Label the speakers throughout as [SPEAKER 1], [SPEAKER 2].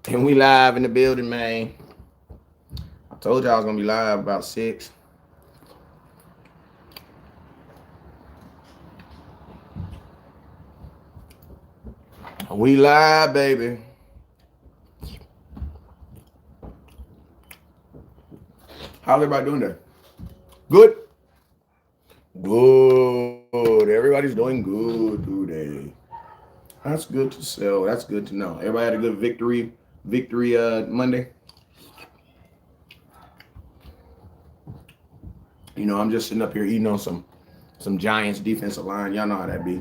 [SPEAKER 1] And we live in the building, man. I told y'all I was gonna be live about 6. We live, baby. How's everybody doing there? Good? Good. Everybody's doing good today. That's good to sell. That's good to know. Everybody had a good victory Monday. I'm just sitting up here eating on some Giants defensive line. Y'all know how that be.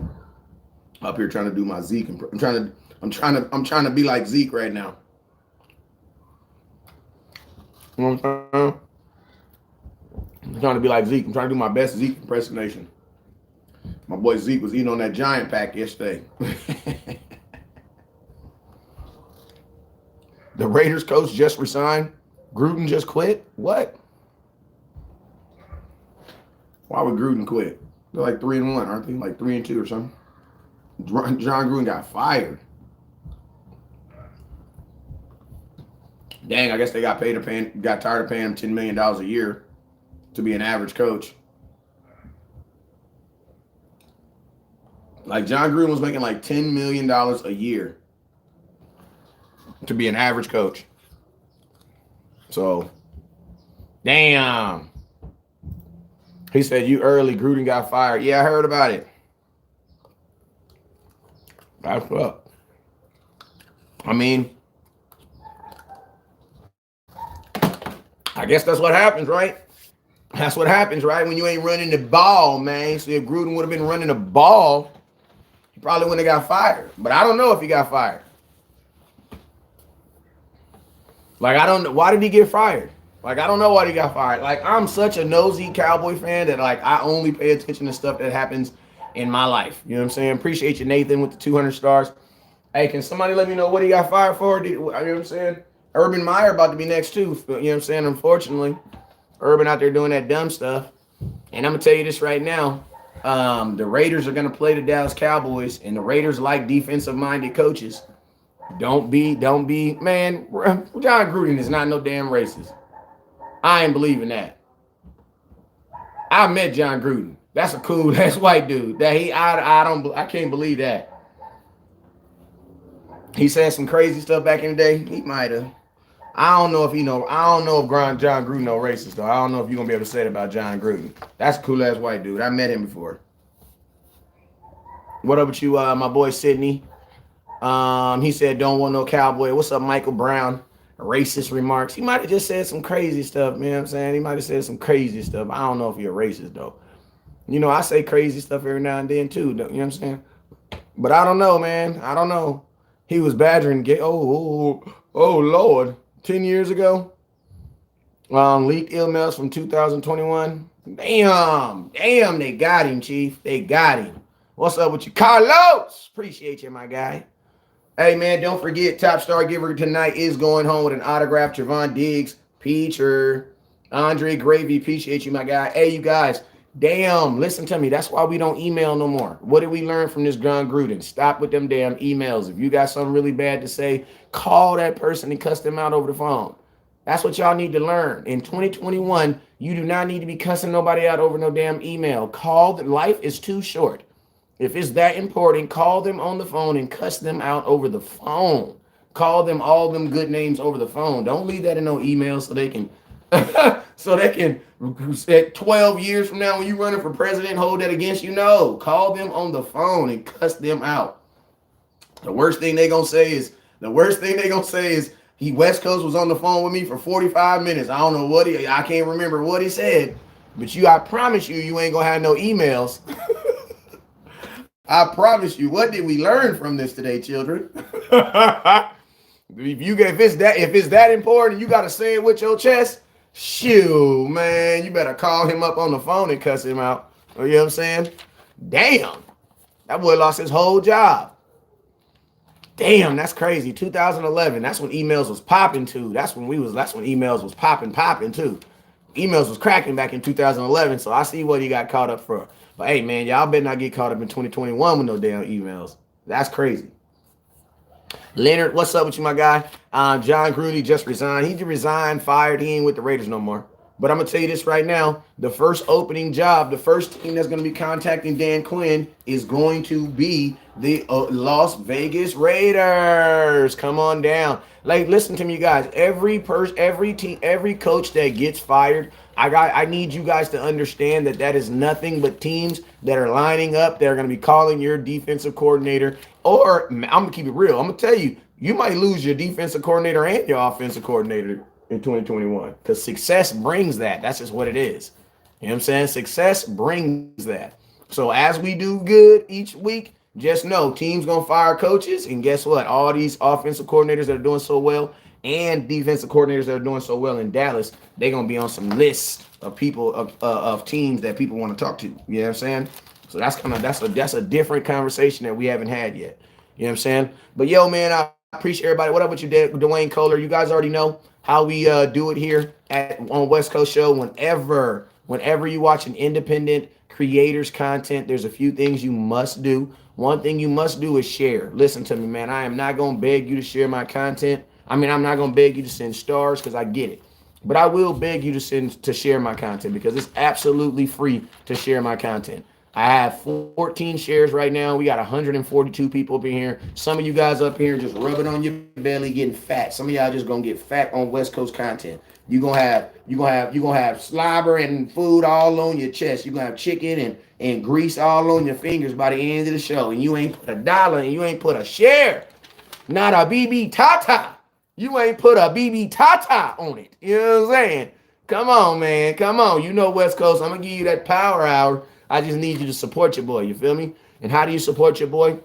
[SPEAKER 1] Up here trying to do my Zeke. I'm trying to be like Zeke right now. You know what I'm saying? I'm trying to be like Zeke. I'm trying to do my best Zeke impersonation. My boy Zeke was eating on that Giant pack yesterday. The Raiders coach just resigned. Gruden just quit. What? Why would Gruden quit? They're like 3-1, aren't they? Like 3-2 or something. John Gruden got fired. Dang, I guess they got tired of paying him $10 million a year to be an average coach. Like John Gruden was making like $10 million a year to be an average coach. So, damn. He said, you early, Gruden got fired. Yeah, I heard about it. That's up. I mean, I guess that's what happens, right? That's what happens, right? When you ain't running the ball, man. So if Gruden would have been running the ball, he probably wouldn't have got fired. But I don't know if he got fired. Like, I don't know. Why did he get fired? Like, I don't know why he got fired. Like, I'm such a nosy Cowboy fan that, like, I only pay attention to stuff that happens in my life. You know what I'm saying? Appreciate you, Nathan, with the 200 stars. Hey, can somebody let me know what he got fired for? You know what I'm saying? Urban Meyer about to be next, too. You know what I'm saying? Unfortunately, Urban out there doing that dumb stuff. And I'm going to tell you this right now. The Raiders are going to play the Dallas Cowboys, and the Raiders like defensive-minded coaches. Don't be, man, John Gruden is not no damn racist. I ain't believing that. I met John Gruden. That's a cool, that's white dude. I can't believe that. He said some crazy stuff back in the day. He might have. I don't know if John Gruden no racist though. I don't know if you're gonna be able to say it about John Gruden. That's a cool ass white dude. I met him before. What up with you, my boy Sydney? He said, don't want no cowboy. What's up, Michael Brown? Racist remarks. He might have just said some crazy stuff, man. You know what I'm saying? He might have said some crazy stuff. I don't know if you're a racist, though. I say crazy stuff every now and then, too. You know what I'm saying? But I don't know, man. I don't know. He was badgering gay. Oh, Lord. 10 years ago. Leaked emails from 2021. Damn, they got him, Chief. They got him. What's up with you, Carlos? Appreciate you, my guy. Hey, man, don't forget, Top Star Giver tonight is going home with an autograph. Trevon Diggs, Peacher, Andre Gravy. Appreciate you, my guy. Hey, you guys, damn, listen to me. That's why we don't email no more. What did we learn from this John Gruden? Stop with them damn emails. If you got something really bad to say, call that person and cuss them out over the phone. That's what y'all need to learn. In 2021, you do not need to be cussing nobody out over no damn email. Life is too short. If it's that important, call them on the phone and cuss them out over the phone. Call them all them good names over the phone. Don't leave that in no email so they can at 12 years from now when you running for president, hold that against you. No, call them on the phone and cuss them out. The worst thing they gonna say is he West Coast was on the phone with me for 45 minutes. I don't know I can't remember what he said, but I promise you ain't gonna have no emails. I promise you. What did we learn from this today, children? if it's that important, you gotta say it with your chest. Shoo, man, you better call him up on the phone and cuss him out. You know what I'm saying? Damn, that boy lost his whole job. Damn, that's crazy. 2011. That's when emails was popping too. That's when emails was popping too. Emails was cracking back in 2011. So I see what he got caught up for. But hey, man, y'all better not get caught up in 2021 with no damn emails. That's crazy. Leonard, what's up with you, my guy? John Gruden just resigned. He resigned, fired. He ain't with the Raiders no more. But I'm going to tell you this right now. The first opening job, the first team that's going to be contacting Dan Quinn is going to be the Las Vegas Raiders. Come on down. Like, listen to me, you guys. Every team, every coach that gets fired, I need you guys to understand that is nothing but teams that are lining up. They're going to be calling your defensive coordinator. Or I'm going to keep it real. I'm going to tell you, you might lose your defensive coordinator and your offensive coordinator in 2021 because success brings that. That's just what it is. You know what I'm saying? Success brings that. So as we do good each week, just know teams going to fire coaches. And guess what? All these offensive coordinators that are doing so well and defensive coordinators that are doing so well in Dallas, they're going to be on some lists of people, of teams that people want to talk to. You know what I'm saying? So that's a different conversation that we haven't had yet. You know what I'm saying? But yo, man, I appreciate everybody. What up with you, Dwayne Kohler? You guys already know how we do it here on West Coast Show. Whenever you watch an independent creators content, there's a few things you must do. One thing you must do is share. Listen to me, man. I am not going to beg you to share my content. I mean, I'm not going to beg you to send stars because I get it. But I will beg you to share my content because it's absolutely free to share my content. I have 14 shares right now. We got 142 people up in here. Some of you guys up here just rubbing on your belly, getting fat. Some of y'all just gonna get fat on West Coast content. You gonna have slobber and food all on your chest. You gonna have chicken and grease all on your fingers by the end of the show. And you ain't put $1 and you ain't put a share, not a BB Tata. You ain't put a BB Tata on it. You know what I'm saying? Come on, man. Come on. You know West Coast. I'm gonna give you that power hour. I just need you to support your boy. You feel me? And how do you support your boy?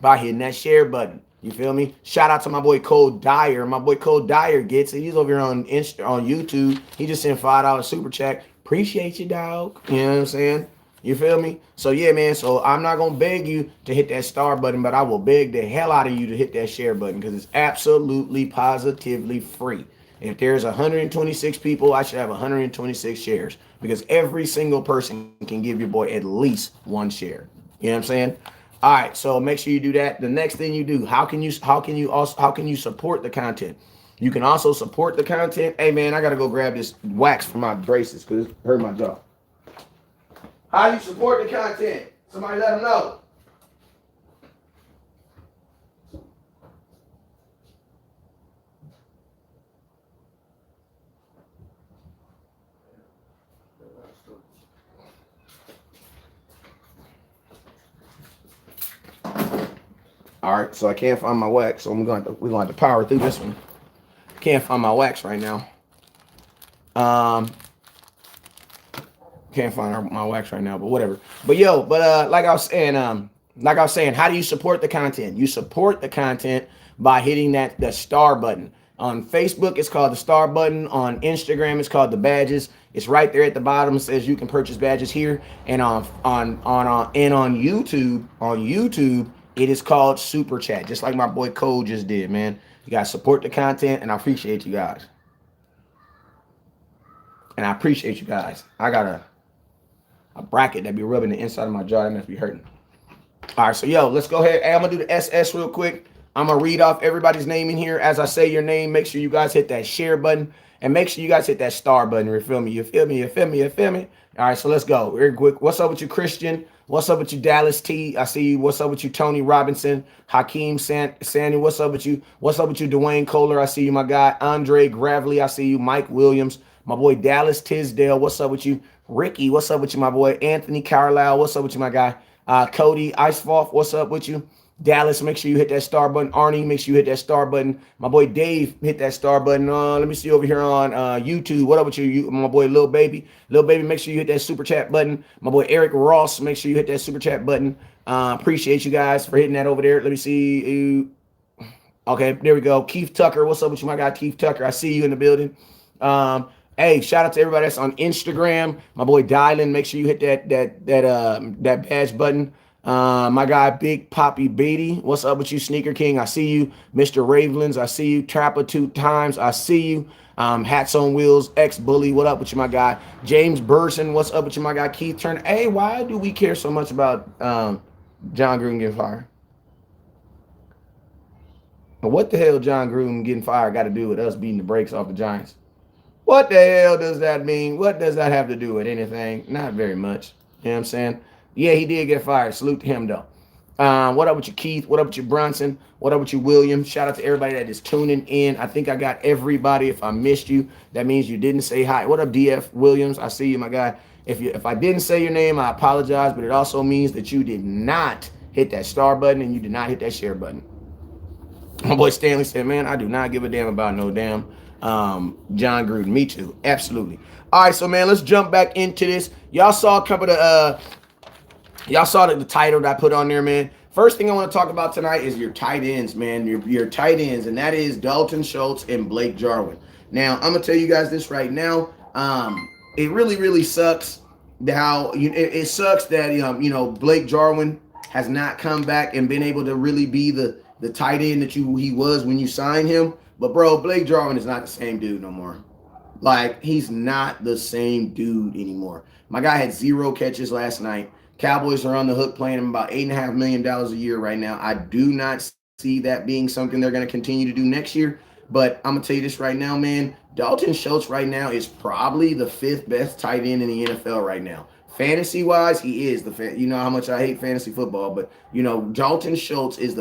[SPEAKER 1] By hitting that share button. You feel me? Shout out to my boy Cole Dyer. My boy Cole Dyer gets it. He's over here on YouTube. He just sent $5 super chat. Appreciate you, dog. You know what I'm saying? You feel me? So yeah, man. So I'm not gonna beg you to hit that star button, but I will beg the hell out of you to hit that share button because it's absolutely positively free. If there's 126 people, I should have 126 shares because every single person can give your boy at least one share. You know what I'm saying? All right, so make sure you do that. The next thing you do, how can you support the content? You can also support the content. Hey man, I gotta go grab this wax for my braces because it hurt my jaw. How do you support the content? Somebody let them know. All right, so I can't find my wax, so we're going to have to power through this one. Can't find my wax right now. Can't find my wax right now, but whatever. But yo, like I was saying, how do you support the content? You support the content by hitting the star button. On Facebook, it's called the star button. On Instagram, it's called the badges. It's right there at the bottom. It says you can purchase badges here. And on YouTube, it is called Super Chat, just like my boy Cole just did, man. You guys support the content, and I appreciate you guys. I got a bracket that be rubbing the inside of my jaw. That must be hurting. All right, so yo, let's go ahead. Hey, I'm going to do the SS real quick. I'm going to read off everybody's name in here. As I say your name, make sure you guys hit that share button. And make sure you guys hit that star button. You feel me? You feel me? You feel me? You feel me? All right, so let's go. Very quick. What's up with you, Christian? What's up with you, Dallas T? I see you. What's up with you, Tony Robinson? Hakeem Sandy. What's up with you? What's up with you, Dwayne Kohler? I see you, my guy. Andre Gravely. I see you. Mike Williams. My boy, Dallas Tisdale. What's up with you? Ricky. What's up with you, my boy? Anthony Carlisle. What's up with you, my guy? Cody Icefalk. What's up with you? Dallas, make sure you hit that star button. Arnie, make sure you hit that star button. My boy Dave, hit that star button. Let me see over here on YouTube. What up with you? My boy Lil Baby. Lil Baby, make sure you hit that super chat button. My boy Eric Ross, make sure you hit that super chat button. Appreciate you guys for hitting that over there. Let me see. Okay, there we go. Keith Tucker, what's up with you, my guy Keith Tucker? I see you in the building. Hey, shout out to everybody that's on Instagram. My boy Dylan, make sure you hit that badge button. My guy Big Poppy Beatty, what's up with you, Sneaker King? I see you. Mr. Ravelins, I see you. Trapper 2 times, I see you. Hats on Wheels, ex-bully, what up with you, my guy? James Burson, what's up with you, my guy? Keith Turner. Hey, why do we care so much about John Gruden getting fired? But what the hell John Gruden getting fired got to do with us beating the brakes off the Giants? What the hell does that mean? What does that have to do with anything? Not very much. You know what I'm saying? Yeah, he did get fired. Salute to him, though. What up with you, Keith? What up with you, Bronson? What up with you, William? Shout out to everybody that is tuning in. I think I got everybody. If I missed you, that means you didn't say hi. What up, DF Williams? I see you, my guy. If I didn't say your name, I apologize, but it also means that you did not hit that star button and you did not hit that share button. My boy Stanley said, man, I do not give a damn about no damn John Gruden. Me too. Absolutely. All right, so, man, let's jump back into this. Y'all saw a couple of y'all saw the title that I put on there, man. First thing I want to talk about tonight is your tight ends, man. Your tight ends, and that is Dalton Schultz and Blake Jarwin. Now, I'm going to tell you guys this right now. It really, really sucks how it sucks that Blake Jarwin has not come back and been able to really be the tight end that he was when you signed him. But, bro, Blake Jarwin is not the same dude no more. Like, he's not the same dude anymore. My guy had 0 catches last night. Cowboys are on the hook paying him about $8.5 million a year right now. I do not see that being something they're going to continue to do next year. But I'm going to tell you this right now, man. Dalton Schultz right now is probably the 5th best tight end in the NFL right now. Fantasy-wise, he is you know how much I hate fantasy football, but Dalton Schultz is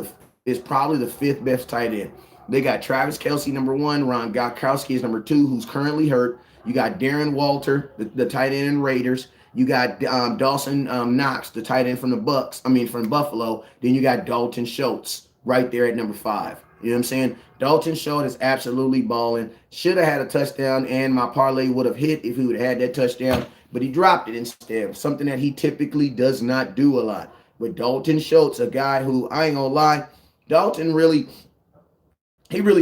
[SPEAKER 1] probably the 5th best tight end. They got Travis Kelce, number 1. Ron Gronkowski is number 2, who's currently hurt. You got Darren Walter, the tight end in Raiders. You got Dawson Knox, the tight end from from Buffalo. Then you got Dalton Schultz right there at number 5. You know what I'm saying? Dalton Schultz is absolutely balling. Should have had a touchdown, and my parlay would have hit if he would have had that touchdown. But he dropped it instead, something that he typically does not do a lot. But Dalton Schultz, a guy who, I ain't going to lie, Dalton really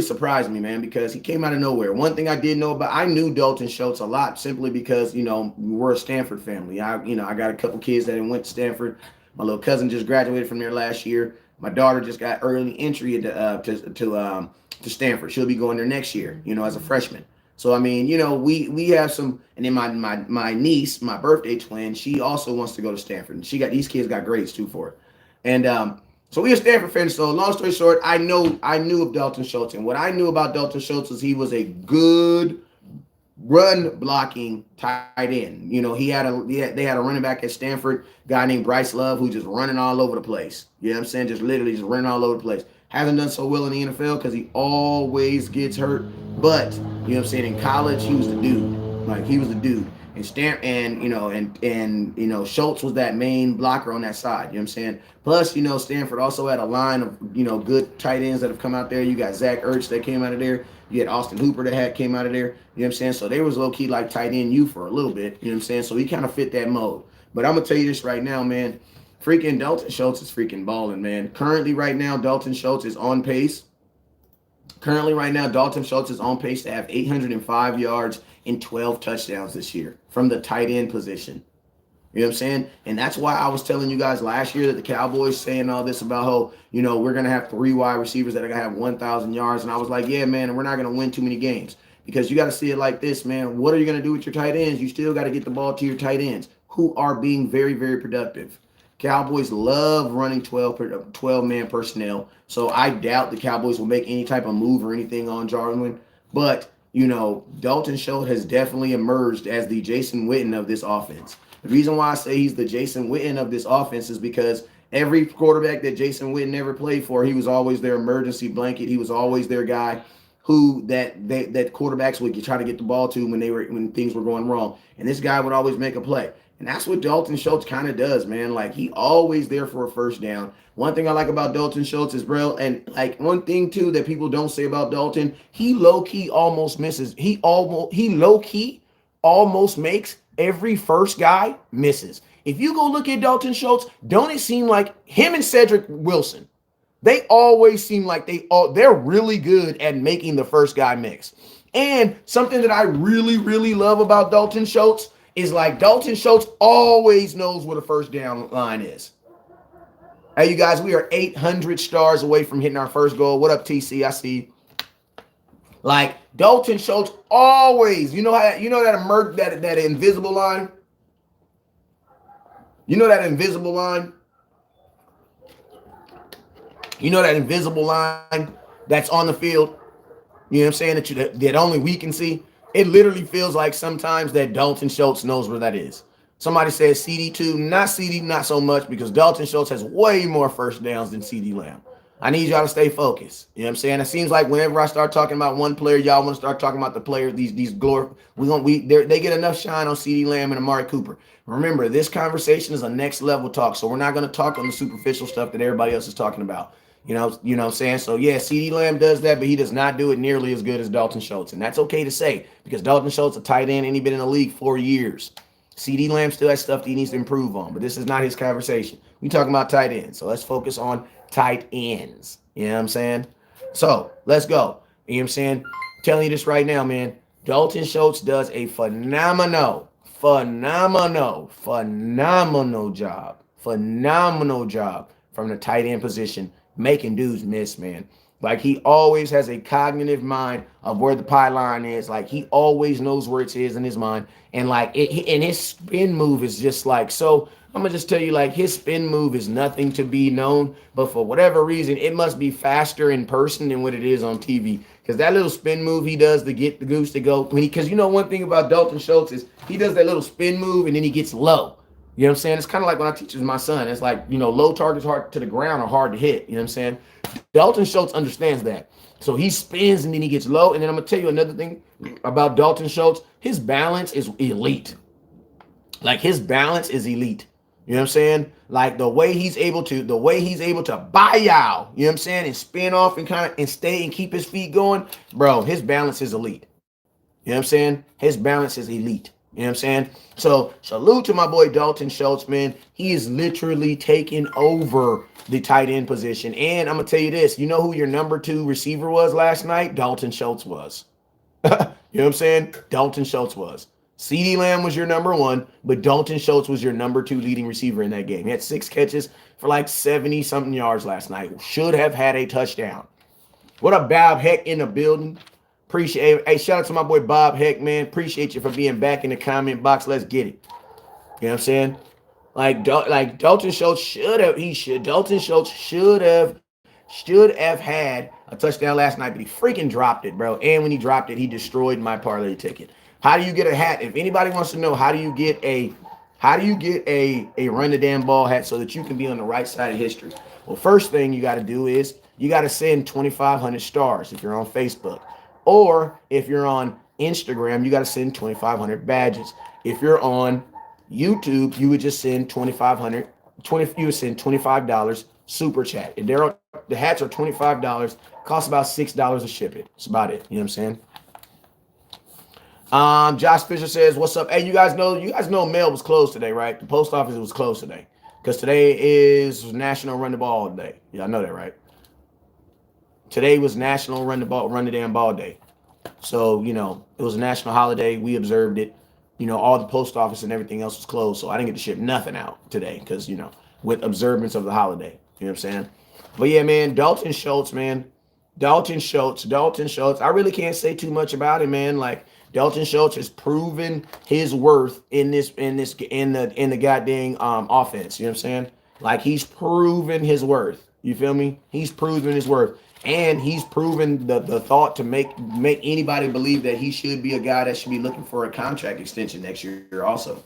[SPEAKER 1] surprised me, man, because he came out of nowhere. One thing I did know about, I knew Dalton Schultz a lot simply because, we're a Stanford family. I got a couple kids that went to Stanford. My little cousin just graduated from there last year. My daughter just got early entry to Stanford. She'll be going there next year, as a freshman. So, I mean, we have some, and then my niece, my birthday twin, she also wants to go to Stanford. And these kids got grades too for it. And, so we are Stanford fans. So long story short, I knew of Dalton Schultz, and what I knew about Dalton Schultz is he was a good run blocking tight end. They had a running back at Stanford, guy named Bryce Love, who's just running all over the place. You know what I'm saying? Just literally just running all over the place. Hasn't done so well in the NFL because he always gets hurt. But you know what I'm saying? In college, he was the dude. Like, he was the dude. And Schultz was that main blocker on that side. You know what I'm saying? Plus, Stanford also had a line of, good tight ends that have come out there. You got Zach Ertz that came out of there. You had Austin Hooper that came out of there. You know what I'm saying? So they was low-key like tight end you for a little bit. You know what I'm saying? So he kind of fit that mode. But I'm going to tell you this right now, man. Freaking Dalton Schultz is freaking balling, man. Currently right now, Dalton Schultz is on pace. Dalton Schultz is on pace to have 805 yards and 12 touchdowns this year from the tight end position. You know what I'm saying? And that's why I was telling you guys last year that the Cowboys saying all this about how, we're going to have 3 wide receivers that are going to have 1,000 yards. And I was like, yeah, man, and we're not going to win too many games because you got to see it like this, man. What are you going to do with your tight ends? You still got to get the ball to your tight ends who are being very, very productive. Cowboys love running 12-man personnel. So I doubt the Cowboys will make any type of move or anything on Jarwin. But, Dalton Schultz has definitely emerged as the Jason Witten of this offense. The reason why I say he's the Jason Witten of this offense is because every quarterback that Jason Witten ever played for, he was always their emergency blanket. He was always their guy who that quarterbacks would try to get the ball to when things were going wrong. And this guy would always make a play. And that's what Dalton Schultz kind of does, man. Like, he always there for a first down. One thing I like about Dalton Schultz is, bro, and like one thing too that people don't say about Dalton, he low-key almost misses. He low-key almost makes every first guy misses. If you go look at Dalton Schultz, don't it seem like him and Cedric Wilson, they always seem like they're really good at making the first guy mix. And something that I really, really love about Dalton Schultz is like Dalton Schultz always knows what a first down line is. Hey, you guys, we are 800 stars away from hitting our first goal. What up, TC? I see you. Like, Dalton Schultz always, that that invisible line? You know that invisible line? that's on the field. You know what I'm saying? That only we can see. It literally feels like sometimes that Dalton Schultz knows where that is. Somebody says CD2, not CD, not so much, because Dalton Schultz has way more first downs than CD Lamb. I need y'all to stay focused. You know what I'm saying? It seems like whenever I start talking about one player, y'all want to start talking about the player. These glory. They get enough shine on CD Lamb and Amari Cooper. Remember, this conversation is a next level talk, so we're not going to talk on the superficial stuff that everybody else is talking about. You know what I'm saying? So yeah, CD Lamb does that, but he does not do it nearly as good as Dalton Schultz, and that's okay to say because Dalton Schultz a tight end and he's been in the league 4 years. CD Lamb still has stuff that he needs to improve on, but this is not his conversation. We talking about tight ends, so let's focus on tight ends. You know what I'm saying? So let's go. You know what I'm saying? I'm telling you this right now, man. Dalton Schultz does a phenomenal job from the tight end position, making dudes miss, man. Like he always has a cognitive mind of where the pylon is. Like he always knows where it is in his mind. And like and his spin move is just like, so I'm gonna just tell you, like his spin move is nothing to be known, but for whatever reason, it must be faster in person than what it is on TV. Because that little spin move he does to get the goose to go, because you know one thing about Dalton Schultz is he does that little spin move and then he gets low. You know what I'm saying? It's kind of like when I teach my son. It's like, low targets hard to the ground are hard to hit. You know what I'm saying? Dalton Schultz understands that. So he spins and then he gets low. And then I'm going to tell you another thing about Dalton Schultz. His balance is elite. Like his balance is elite. You know what I'm saying? Like the way he's able to buy out, you know what I'm saying? And spin off and stay and keep his feet going. Bro, his balance is elite. You know what I'm saying? His balance is elite. You know what I'm saying? So salute to my boy Dalton Schultz, man. He is literally taking over the tight end position. And I'm going to tell you this. You know who your number 2 receiver was last night? Dalton Schultz was. You know what I'm saying? Dalton Schultz was. CD Lamb was your number 1, but Dalton Schultz was your number 2 leading receiver in that game. He had 6 catches for like 70-something yards last night. Should have had a touchdown. What up, Bob Heck in the building? Appreciate it. Hey, shout out to my boy Bob Heck, man. Appreciate you for being back in the comment box. Let's get it. You know what I'm saying? Like Dalton Schultz should have had a touchdown last night, but he freaking dropped it, bro. And when he dropped it, he destroyed my parlay ticket. How do you get a hat? If anybody wants to know how do you get a run the damn ball hat so that you can be on the right side of history? Well, first thing you got to do is you got to send 2,500 stars if you're on Facebook. Or if you're on Instagram, you got to send 2,500 badges. If you're on YouTube, you would just send you would send $25 super chat. And the hats are $25, cost about $6 to ship it. That's about it. You know what I'm saying? Josh Fisher says, what's up? Hey, you guys know mail was closed today, right? The post office was closed today. Because today is National Run the Ball Day. Yeah, I know that, right? Today was National Run the Damn Ball Day. So, it was a national holiday. We observed it. All the post office and everything else was closed. So I didn't get to ship nothing out today because, with observance of the holiday. You know what I'm saying? But yeah, man, Dalton Schultz, man. Dalton Schultz. I really can't say too much about him, man. Like Dalton Schultz has proven his worth in the goddamn offense. You know what I'm saying? Like he's proven his worth. You feel me? He's proven his worth. And he's proven the thought to make anybody believe that he should be a guy that should be looking for a contract extension next year also.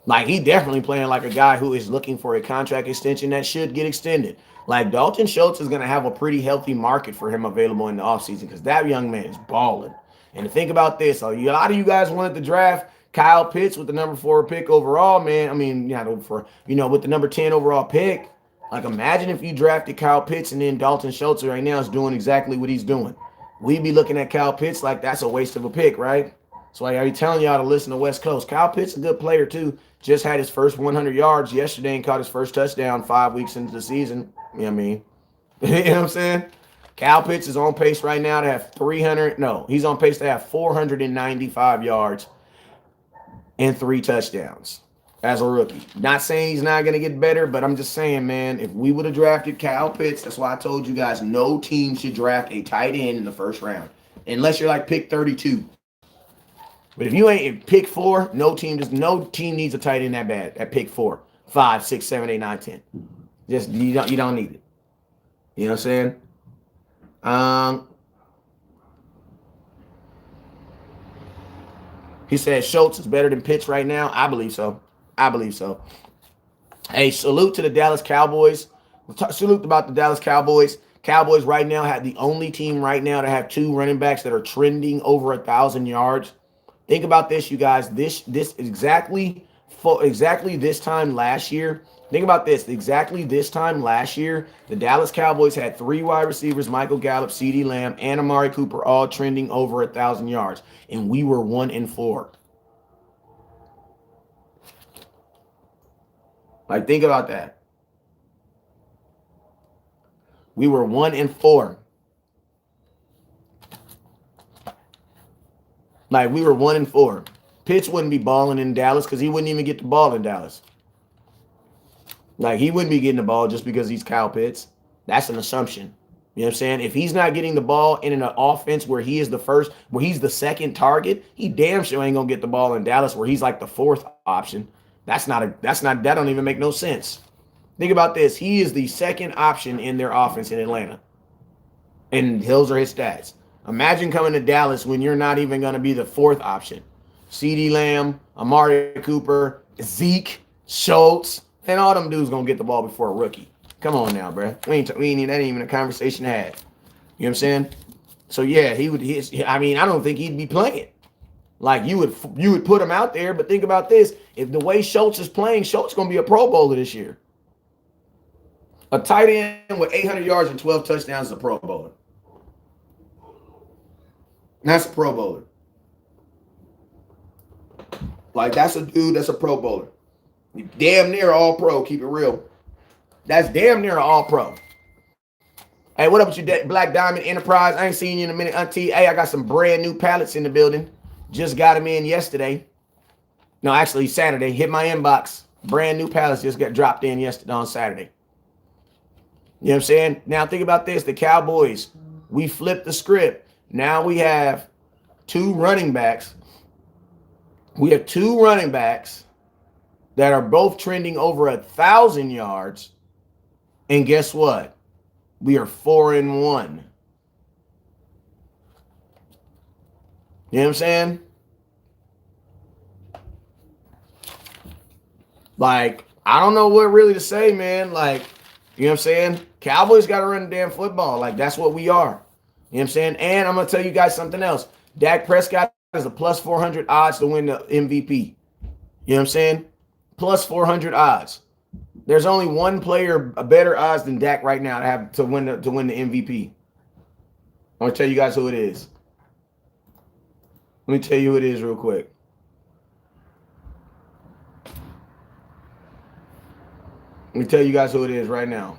[SPEAKER 1] Like, he definitely playing like a guy who is looking for a contract extension that should get extended. Like, Dalton Schultz is going to have a pretty healthy market for him available in the offseason because that young man is balling. And to think about this, a lot of you guys wanted to draft Kyle Pitts with the number 4 pick overall, man. I mean, with the number 10 overall pick. Like, imagine if you drafted Kyle Pitts and then Dalton Schultz right now is doing exactly what he's doing. We'd be looking at Kyle Pitts like that's a waste of a pick, right? So I be telling y'all to listen to West Coast. Kyle Pitts is a good player, too. Just had his first 100 yards yesterday and caught his first touchdown 5 weeks into the season. You know what I mean? You know what I'm saying? Kyle Pitts is on pace right now to have he's on pace to have 495 yards and 3 touchdowns as a rookie. Not saying he's not going to get better, but I'm just saying, man, if we would have drafted Kyle Pitts, that's why I told you guys no team should draft a tight end in the first round unless you're like pick 32. But if you ain't pick 4, no team needs a tight end that bad at pick 4, 5, 6, 7, 8, 9, 10. Just you don't need it. You know what I'm saying? Um, he said Schultz is better than Pitts right now. I believe so. I believe so. Hey, salute to the Dallas Cowboys. Salute about the Dallas Cowboys. Cowboys right now have the only team right now to have two running backs that are trending over 1,000 yards. Think about this, you guys. This exactly this time last year. Think about this. Exactly this time last year, the Dallas Cowboys had three wide receivers: Michael Gallup, CeeDee Lamb, and Amari Cooper, all trending over 1,000 yards, and we were 1-4. Like, think about that. We were 1-4. Like, we were 1-4. Pitts wouldn't be balling in Dallas because he wouldn't even get the ball in Dallas. Like, he wouldn't be getting the ball just because he's Kyle Pitts. That's an assumption. You know what I'm saying? If he's not getting the ball in an offense where he is the first, where he's the second target, he damn sure ain't gonna get the ball in Dallas where he's like the fourth option. That don't even make no sense. Think about this. He is the second option in their offense in Atlanta. And those are his stats. Imagine coming to Dallas when you're not even going to be the fourth option. CeeDee Lamb, Amari Cooper, Zeke, Schultz, and all them dudes going to get the ball before a rookie. Come on now, bro. That ain't even a conversation to have. You know what I'm saying? So, yeah, I don't think he'd be playing. Like, you would put him out there, but think about this. If the way Schultz is playing, Schultz going to be a Pro Bowler this year. A tight end with 800 yards and 12 touchdowns is a Pro Bowler. That's a Pro Bowler. Like, that's a dude that's a Pro Bowler. Damn near all pro, keep it real. That's damn near all pro. Hey, what up with you, Black Diamond Enterprise? I ain't seen you in a minute, Auntie. Hey, I got some brand new pallets in the building. Just got them in yesterday. No, actually Saturday. Hit my inbox. Brand new pallets just got dropped in yesterday on Saturday. You know what I'm saying? Now think about this. The Cowboys, we flipped the script. Now we have two running backs. We have two running backs that are both trending over 1,000 yards. And guess what? We are 4-1. You know what I'm saying? Like, I don't know what really to say, man. Like, you know what I'm saying? Cowboys got to run the damn football. Like, that's what we are. You know what I'm saying? And I'm going to tell you guys something else. Dak Prescott is a plus 400 odds to win the MVP. You know what I'm saying? Plus 400 odds. There's only one player a better odds than Dak right now to win the MVP. I'm going to tell you guys who it is. Let me tell you who it is real quick. Let me tell you guys who it is right now.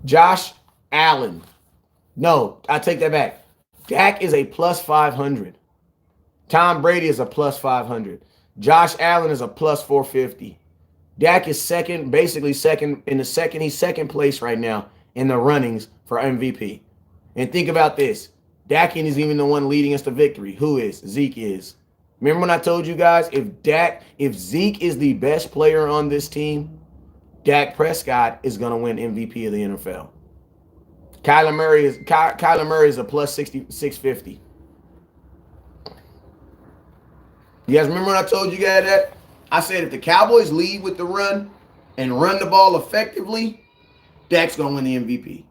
[SPEAKER 1] Josh Allen. No, I take that back. Dak is a plus 500. Tom Brady is a plus 500. Josh Allen is a plus 450. Dak is second, basically second in the second. He's second place right now in the runnings for MVP. And think about this. Dak is even the one leading us to victory. Who is? Zeke is. Remember when I told you guys, if Zeke is the best player on this team, Dak Prescott is going to win MVP of the NFL. Kyler Murray is a plus 650. You guys remember when I told you guys that? I said if the Cowboys lead with the run and run the ball effectively, Dak's going to win the MVP.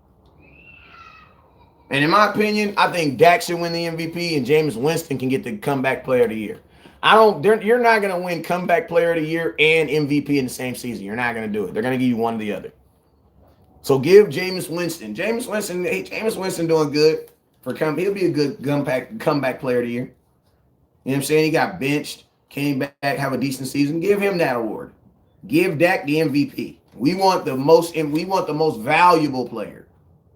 [SPEAKER 1] And in my opinion, I think Dak should win the MVP and Jameis Winston can get the comeback player of the year. You're not going to win comeback player of the year and MVP in the same season. You're not going to do it. They're going to give you one or the other. So give Jameis Winston. Jameis Winston doing good he'll be a good comeback player of the year. You know what I'm saying? He got benched, came back, have a decent season. Give him that award. Give Dak the MVP. We want the most valuable player.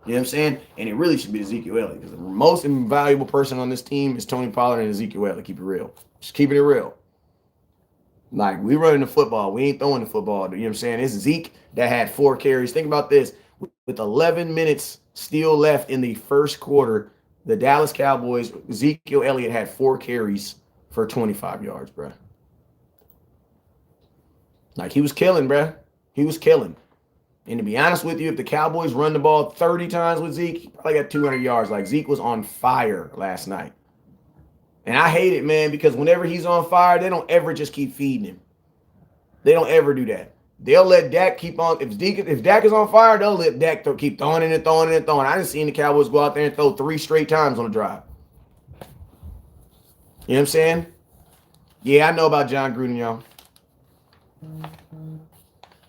[SPEAKER 1] You know what I'm saying? And it really should be Ezekiel Elliott because the most valuable person on this team is Tony Pollard and Ezekiel Elliott. Keep it real. Just keeping it real. Like, we running the football. We ain't throwing the football. You know what I'm saying? It's Zeke that had 4 carries. Think about this. With 11 minutes still left in the first quarter, the Dallas Cowboys, Ezekiel Elliott had 4 carries for 25 yards, bro. Like, he was killing, bro. He was killing. And to be honest with you, if the Cowboys run the ball 30 times with Zeke, he probably got 200 yards. Like, Zeke was on fire last night. And I hate it, man, because whenever he's on fire, they don't ever just keep feeding him. They don't ever do that. They'll let Dak keep on. If Dak is on fire, they'll let Dak keep throwing it and throwing it and throwing. I didn't see the Cowboys go out there and throw 3 straight times on the drive. You know what I'm saying? Yeah, I know about John Gruden, y'all.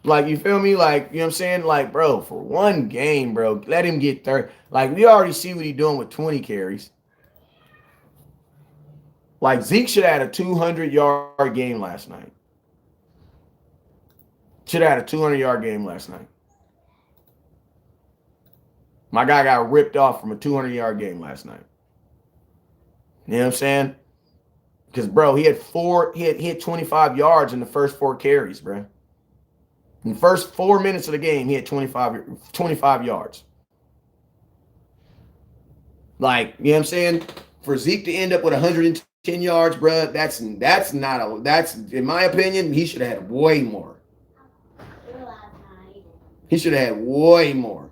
[SPEAKER 1] Like, you feel me? Like, you know what I'm saying? Like, bro, for one game, bro, let him get 30. Like, we already see what he's doing with 20 carries. Like, Zeke should have had a 200-yard game last night. Should have had a 200-yard game last night. My guy got ripped off from a 200-yard game last night. You know what I'm saying? Because, bro, he had 25 yards in the first 4 carries, bro. In the first 4 minutes of the game, he had 25 yards. Like, you know what I'm saying? For Zeke to end up with 110 yards, bro, that's in my opinion, he should have had way more. He should have had way more.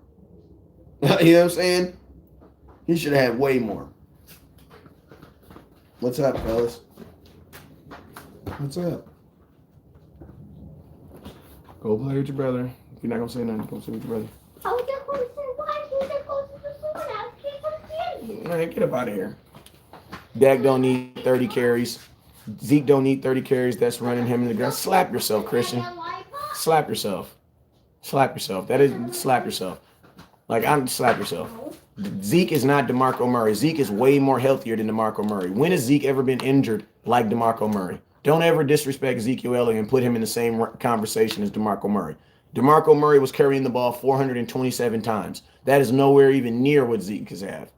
[SPEAKER 1] You know what I'm saying? He should have had way more. What's up, fellas? What's up? Go play with your brother. If you're not going to say nothing, go play with your brother.
[SPEAKER 2] I was just going to say, why you just go to the store now? Keep
[SPEAKER 1] Man, get up out of here. Dak don't need 30 carries. Zeke don't need 30 carries. That's running him in the ground. Slap yourself, Christian. Slap yourself. Slap yourself. That is, slap yourself. Like, slap yourself. Zeke is not DeMarco Murray. Zeke is way more healthier than DeMarco Murray. When has Zeke ever been injured like DeMarco Murray? Don't ever disrespect Ezekiel Elliott and put him in the same conversation as DeMarco Murray. DeMarco Murray was carrying the ball 427 times. That is nowhere even near what Zeke has had.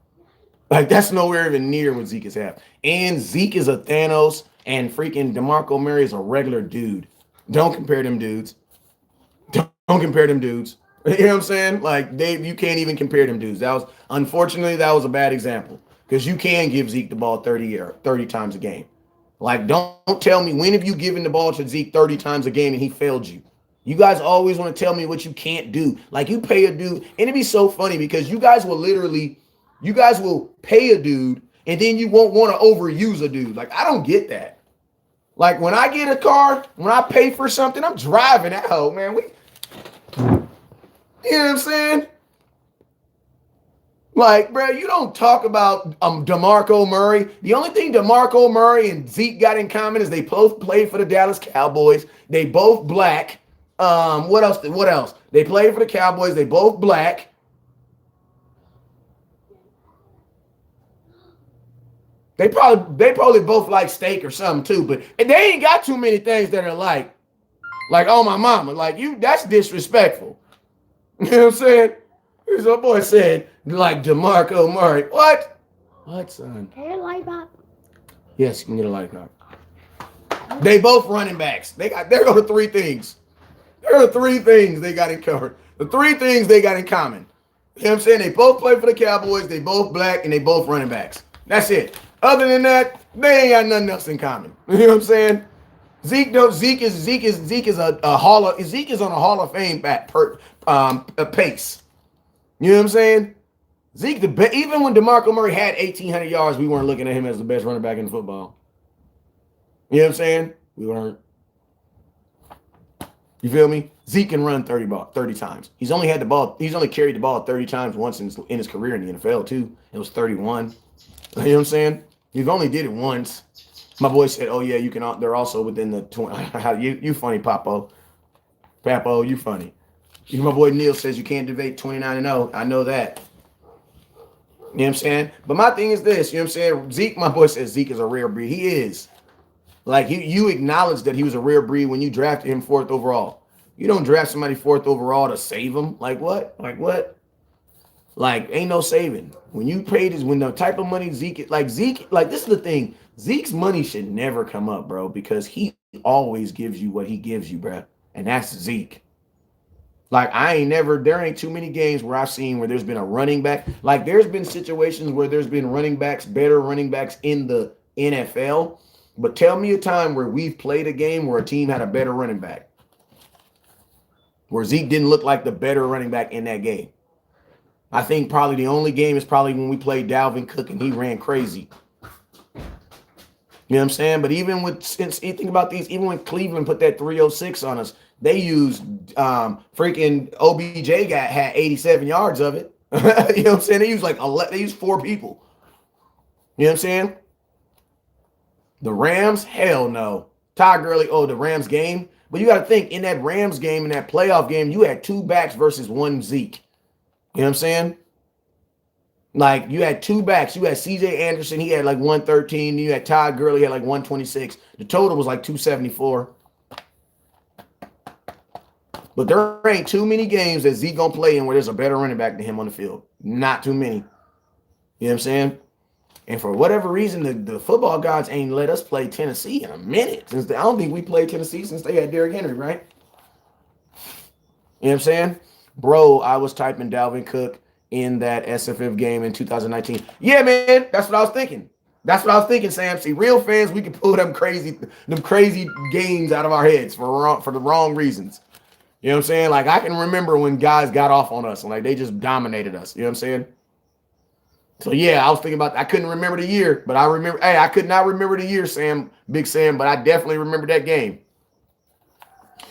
[SPEAKER 1] Like, that's nowhere even near what Zeke has had. And Zeke is a Thanos, and freaking DeMarco Murray is a regular dude. Don't compare them dudes. Don't compare them dudes. You know what I'm saying? Like, you can't even compare them dudes. Unfortunately, that was a bad example. Because you can give Zeke the ball 30 times a game. Like, don't tell me, when have you given the ball to Zeke 30 times a game and he failed you? You guys always want to tell me what you can't do. Like, you pay a dude, and it'd be so funny because you guys will pay a dude and then you won't want to overuse a dude. Like, I don't get that. Like, when I get a car, when I pay for something, I'm driving that hoe, man. You know what I'm saying? Like, bro, you don't talk about DeMarco Murray. The only thing DeMarco Murray and Zeke got in common is they both played for the Dallas Cowboys. They both black. What else? They played for the Cowboys. They both black. They probably both like steak or something too, but they ain't got too many things that are like, oh, my mama, like, that's disrespectful. You know what I'm saying? Here's what boy said, like DeMarco Murray. What? What, son?
[SPEAKER 2] Get a light box.
[SPEAKER 1] Yes, you can get a light box. They both running backs. There go the 3 things. There are 3 things they got in common. The 3 things they got in common. You know what I'm saying? They both play for the Cowboys. They both black, and they both running backs. That's it. Other than that, they ain't got nothing else in common. You know what I'm saying? Zeke is on a Hall of Fame pace. You know what I'm saying? Zeke, even when DeMarco Murray had 1,800 yards, we weren't looking at him as the best running back in football. You know what I'm saying? We weren't. You feel me? Zeke can run 30 times. He's only carried the ball 30 times once in his career in the NFL too. It was 31. You know what I'm saying? You've only did it once. My boy said, "Oh yeah, you can." They're also within the 20. You funny, Papo. Papo, you funny. My boy Neil says you can't debate 29-0. I know that. You know what I'm saying? But my thing is this. You know what I'm saying? Zeke, my boy says Zeke is a rare breed. He is. Like, you acknowledge that he was a rare breed when you drafted him 4th overall. You don't draft somebody 4th overall to save him. Like what? Like, ain't no saving. When you paid when the type of money Zeke, this is the thing. Zeke's money should never come up, bro, because he always gives you what he gives you, bro. And that's Zeke. Like, there ain't too many games where I've seen where there's been a running back. Like, there's been situations where there's been better running backs in the NFL. But tell me a time where we've played a game where a team had a better running back. where Zeke didn't look like the better running back in that game. I think probably the only game is probably when we played Dalvin Cook and he ran crazy. You know what I'm saying? But even since you think about these, even when Cleveland put that 306 on us, they used freaking OBJ had 87 yards of it. You know what I'm saying? They used 4 people. You know what I'm saying? The Rams, hell no. Todd Gurley, the Rams game. But you got to think, in that Rams game, in that playoff game, you had 2 backs versus 1 Zeke. You know what I'm saying? Like, you had 2 backs. You had CJ Anderson, he had like 113. You had Todd Gurley, he had like 126. The total was like 274. But there ain't too many games that Zeke gonna play in where there's a better running back than him on the field. Not too many. You know what I'm saying? And for whatever reason, the football gods ain't let us play Tennessee in a minute. I don't think we played Tennessee since they had Derrick Henry, right? You know what I'm saying? Bro, I was typing Dalvin Cook in that SFF game in 2019. Yeah, man, that's what I was thinking. That's what I was thinking, Sam. See, real fans, we can pull them crazy games out of our heads for the wrong reasons. You know what I'm saying? Like, I can remember when guys got off on us and like they just dominated us. You know what I'm saying? So yeah, I was thinking about, I couldn't remember the year, but I remember, I could not remember the year, Big Sam, but I definitely remember that game.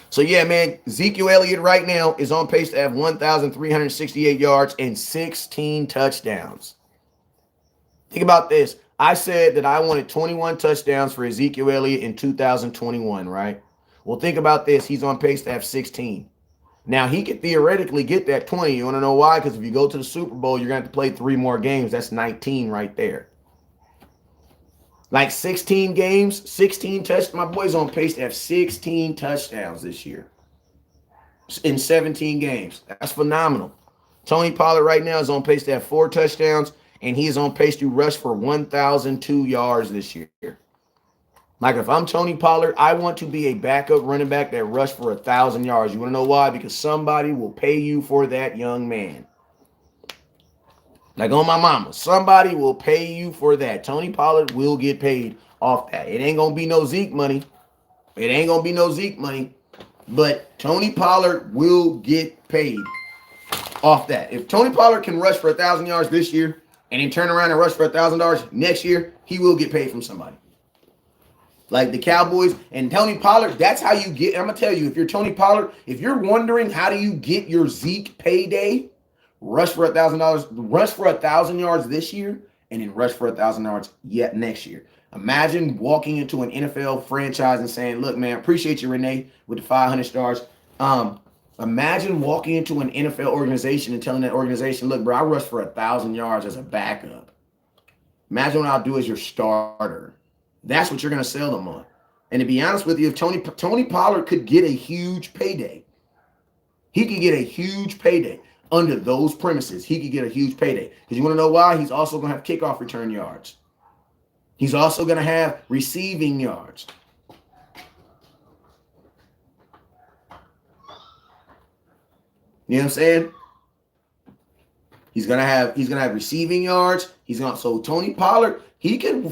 [SPEAKER 1] So yeah, man, Ezekiel Elliott right now is on pace to have 1,368 yards and 16 touchdowns. Think about this. I said that I wanted 21 touchdowns for Ezekiel Elliott in 2021, right? Well, think about this. He's on pace to have 16. Now, he could theoretically get that 20. You want to know why? Because if you go to the Super Bowl, you're going to have to play 3 more games. That's 19 right there. Like 16 games, 16 touchdowns. My boy's on pace to have 16 touchdowns this year in 17 games. That's phenomenal. Tony Pollard right now is on pace to have 4 touchdowns, and he is on pace to rush for 1,002 yards this year. Like, if I'm Tony Pollard, I want to be a backup running back that rushed for 1,000 yards. You want to know why? Because somebody will pay you for that young man. Like on my mama, somebody will pay you for that. Tony Pollard will get paid off that. It ain't going to be no Zeke money. It ain't going to be no Zeke money. But Tony Pollard will get paid off that. If Tony Pollard can rush for 1,000 yards this year and then turn around and rush for $1,000 next year, he will get paid from somebody. Like the Cowboys and Tony Pollard, that's how you get. I'm going to tell you, if you're Tony Pollard, if you're wondering how do you get your Zeke payday, rush for $1,000, rush for 1,000 yards this year, and then rush for 1,000 yards yet next year. Imagine walking into an NFL franchise and saying, look, man, appreciate you, Renee, with the 500 stars. Imagine walking into an NFL organization and telling that organization, look, bro, I rushed for 1,000 yards as a backup. Imagine what I'll do as your starter. That's what you're going to sell them on. And to be honest with you, if Tony Pollard could get a huge payday, he could get a huge payday under those premises. He could get a huge payday. Because you want to know why? He's also going to have kickoff return yards. He's also going to have receiving yards. You know what I'm saying? He's gonna have receiving yards. So Tony Pollard, he can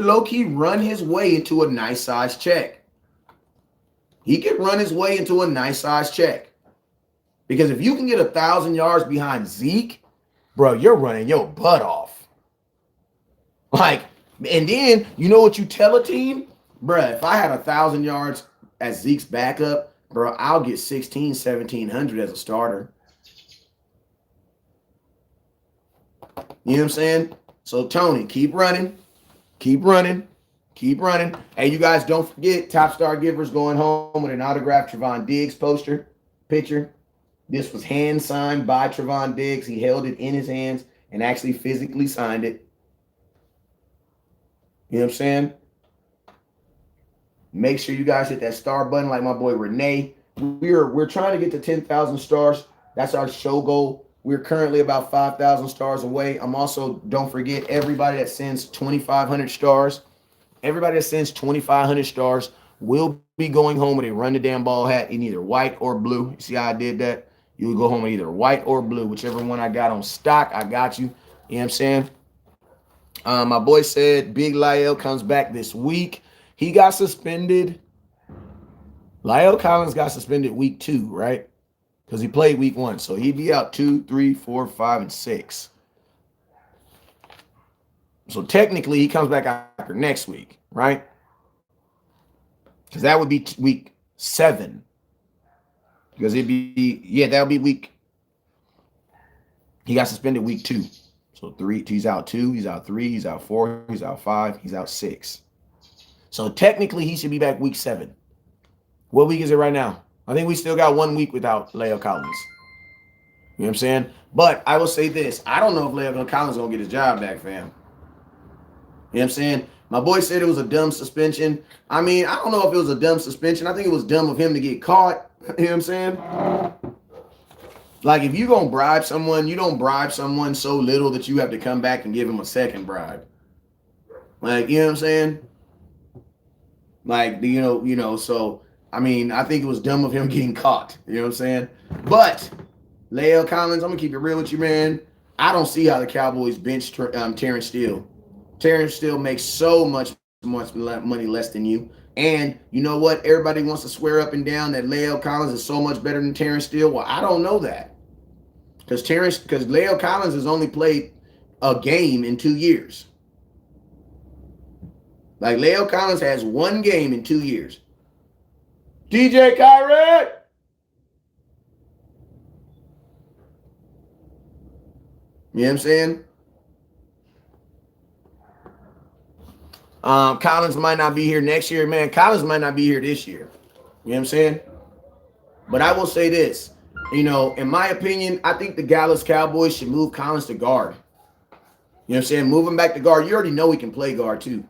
[SPEAKER 1] low-key run his way into a nice size check. He could run his way into a nice size check. Because if you can get 1,000 yards behind Zeke, bro, you're running your butt off. Like, and then you know what you tell a team? Bro, if I had 1,000 yards as Zeke's backup, bro, I'll get 1,700 as a starter. You know what I'm saying? So, Tony, keep running. Keep running. Keep running. Hey, you guys, don't forget, Top Star Givers going home with an autographed Trevon Diggs picture. This was hand-signed by Trevon Diggs. He held it in his hands and actually physically signed it. You know what I'm saying? Make sure you guys hit that star button like my boy Renee. We're trying to get to 10,000 stars. That's our show goal. We're currently about 5,000 stars away. I'm also, don't forget, everybody that sends 2,500 stars, everybody that sends 2,500 stars will be going home with a Run the Damn Ball hat in either white or blue. You see how I did that? You will go home with either white or blue. Whichever one I got on stock, I got you. You know what I'm saying? My boy said Big Lyle comes back this week. He got suspended. Lyle Collins got suspended week 2, right? because he played week 1. So he'd be out 2, 3, 4, 5, and 6. So technically, he comes back after next week, right? Because that would be week 7. Because it'd be, yeah, that would be week. He got suspended week 2. So 3, he's out 2, he's out 3, he's out 4, he's out 5, he's out 6. So technically, he should be back week 7. What week is it right now? I think we still got 1 week without Leo Collins. You know what I'm saying? But I will say this. I don't know if Leo Collins is going to get his job back, fam. You know what I'm saying? My boy said it was a dumb suspension. I mean, I don't know if it was a dumb suspension. I think it was dumb of him to get caught. You know what I'm saying? Like, if you're going to bribe someone, you don't bribe someone so little that you have to come back and give him a second bribe. Like, you know what I'm saying? Like, you know, so, I mean, I think it was dumb of him getting caught. You know what I'm saying? But, Leo Collins, I'm going to keep it real with you, man. I don't see how the Cowboys bench Terrence Steele. Terrence Steele makes so much money less than you. And you know what? Everybody wants to swear up and down that Leo Collins is so much better than Terrence Steele. Well, I don't know that. Because Leo Collins has only played a game in 2 years. Like, Leo Collins has 1 game in 2 years. DJ Kyrie! You know what I'm saying? Collins might not be here next year, man. Collins might not be here this year. You know what I'm saying? But I will say this. You know, in my opinion, I think the Dallas Cowboys should move Collins to guard. You know what I'm saying? Move him back to guard. You already know he can play guard, too.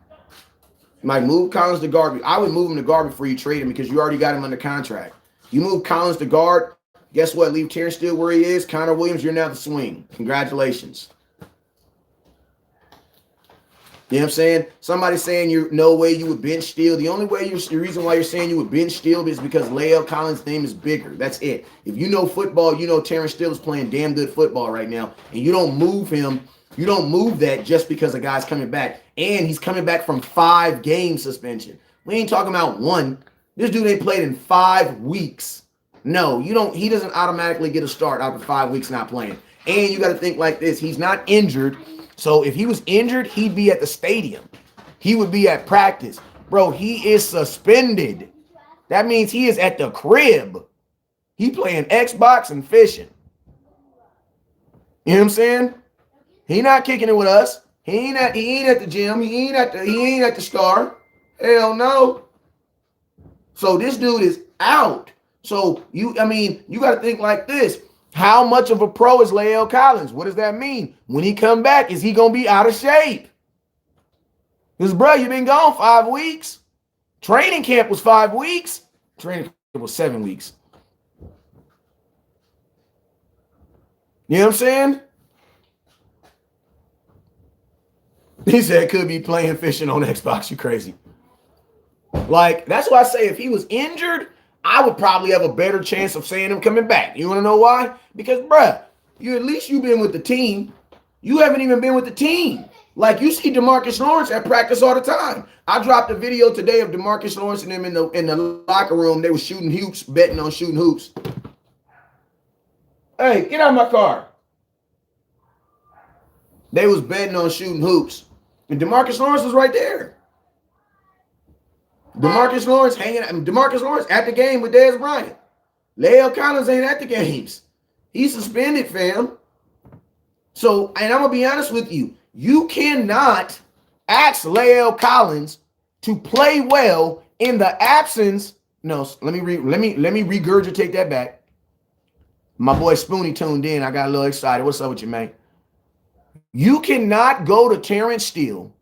[SPEAKER 1] You might move Collins to guard. I would move him to guard before you trade him because you already got him under contract. You move Collins to guard, guess what? Leave Terrence Steele where he is. Connor Williams, you're now the swing. Congratulations. You know what I'm saying? Somebody saying you no way you would bench Steele. The only way the reason why you're saying you would bench Steele is because Leo Collins' name is bigger. That's it. If you know football, you know Terrence Steele is playing damn good football right now. And you don't move him. You don't move that just because a guy's coming back. And he's coming back from 5-game suspension. We ain't talking about 1. This dude ain't played in 5 weeks. No, you don't. He doesn't automatically get a start after 5 weeks not playing. And you got to think like this. He's not injured. So if he was injured, he'd be at the stadium. He would be at practice. Bro, he is suspended. That means he is at the crib. He playing Xbox and fishing. You know what I'm saying? He not kicking it with us. He ain't at the gym. He ain't at the Star. Hell no. So this dude is out. So you got to think like this. How much of a pro is Leo Collins? What does that mean? When he come back, is he going to be out of shape? Because, bro, you've been gone 5 weeks. Training camp was 5 weeks. Training camp was 7 weeks. You know what I'm saying? He said could be playing fishing on Xbox. You crazy. Like, that's why I say if he was injured, I would probably have a better chance of saying him coming back. You want to know why? Because, bruh, you've been with the team. You haven't even been with the team. Like, you see DeMarcus Lawrence at practice all the time. I dropped a video today of DeMarcus Lawrence and them in the locker room. They were shooting hoops, betting on shooting hoops. Hey, get out of my car. They was betting on shooting hoops. And DeMarcus Lawrence was right there. DeMarcus Lawrence at the game with Dez Bryant. Leo Collins ain't at the games. He's suspended, fam. So, and I'm gonna be honest with you, you cannot ask Leo Collins to play well in the absence. No, let me regurgitate that back. My boy Spoonie tuned in. I got a little excited. What's up with you, man? You cannot go to Terrence Steele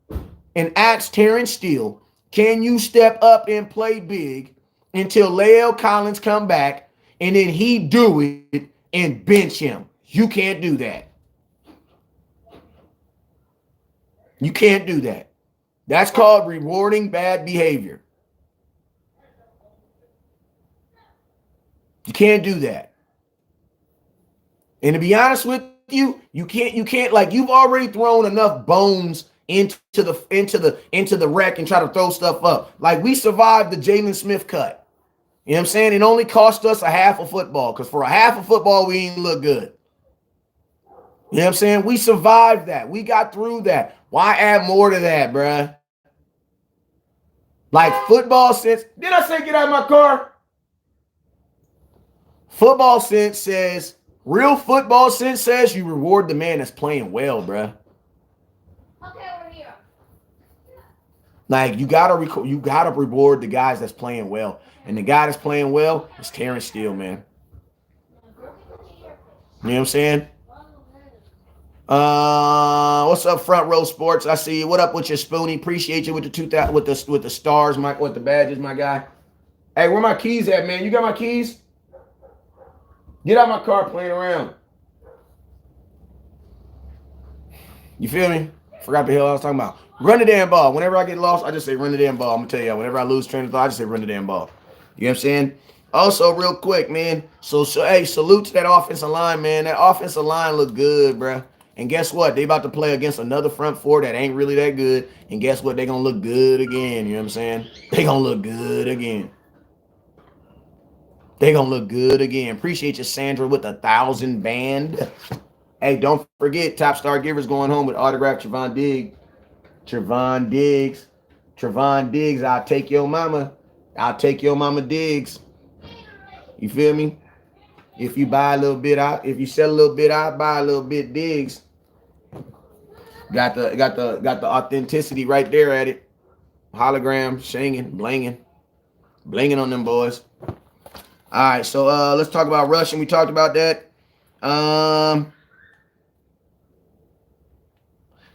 [SPEAKER 1] and ask Terrence Steele, can you step up and play big until Leo Collins come back and then he do it and bench him? You can't do that. You can't do that. That's called rewarding bad behavior. You can't do that. And to be honest with you, you can't like you've already thrown enough bones into the wreck and try to throw stuff up. Like we survived the Jalen Smith cut. You know what I'm saying? It only cost us a half of football because for a half of football, we ain't look good. You know what I'm saying? We survived that. We got through that. Why add more to that, bruh? Like football sense. Did I say get out of my car? Football sense says, real football sense says you reward the man that's playing well, bruh.
[SPEAKER 2] Okay, we're here.
[SPEAKER 1] Like you gotta reward the guys that's playing well. And the guy that's playing well is Terrence Steele, man. You know what I'm saying? What's up, Front Row Sports? I see you. What up with your Spoonie? Appreciate you with the 2000 with the stars, with the badges, my guy. Hey, where my keys at, man? You got my keys? Get out my car playing around. You feel me? Forgot the hell I was talking about. Run the damn ball. Whenever I get lost, I just say run the damn ball. I'm gonna tell you, whenever I lose train of thought, I just say run the damn ball. You know what I'm saying? Also, real quick, man. So hey, salute to that offensive line, man. That offensive line look good, bruh. And guess what? They about to play against another front four that ain't really that good. And guess what? They gonna look good again. You know what I'm saying? They gonna look good again. They gonna look good again. Appreciate you, Sandra, with 1,000 band. Hey, don't forget, Top Star Givers going home with autographed Trevon Diggs. Trevon Diggs, I'll take your mama. I'll take your mama Diggs. You feel me? If you buy a little bit out, if you sell a little bit out, buy a little bit Diggs. Got the authenticity right there at it. Hologram, shinging, blinging on them boys. All right, so let's talk about rushing. We talked about that.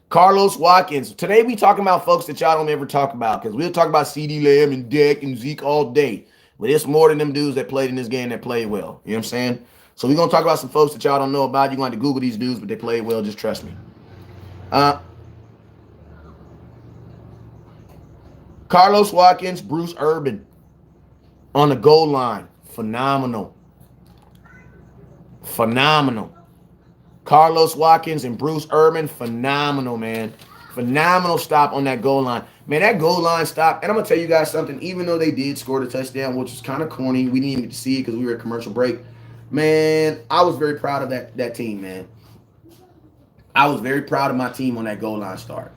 [SPEAKER 1] Carlos Watkins. Today we talking about folks that y'all don't ever talk about because we'll talk about CeeDee Lamb and Dak and Zeke all day. But it's more than them dudes that played in this game that played well. You know what I'm saying? So we're going to talk about some folks that y'all don't know about. You're going to have to Google these dudes, but they played well. Just trust me. Carlos Watkins, Bruce Urban on the goal line. Phenomenal. Carlos Watkins and Bruce Urban, phenomenal, man. Phenomenal stop on that goal line. Man, that goal line stop, and I'm going to tell you guys something, even though they did score the touchdown, which was kind of corny, we didn't even get to see it because we were at commercial break. Man, I was very proud of that team, man. I was very proud of my team on that goal line start.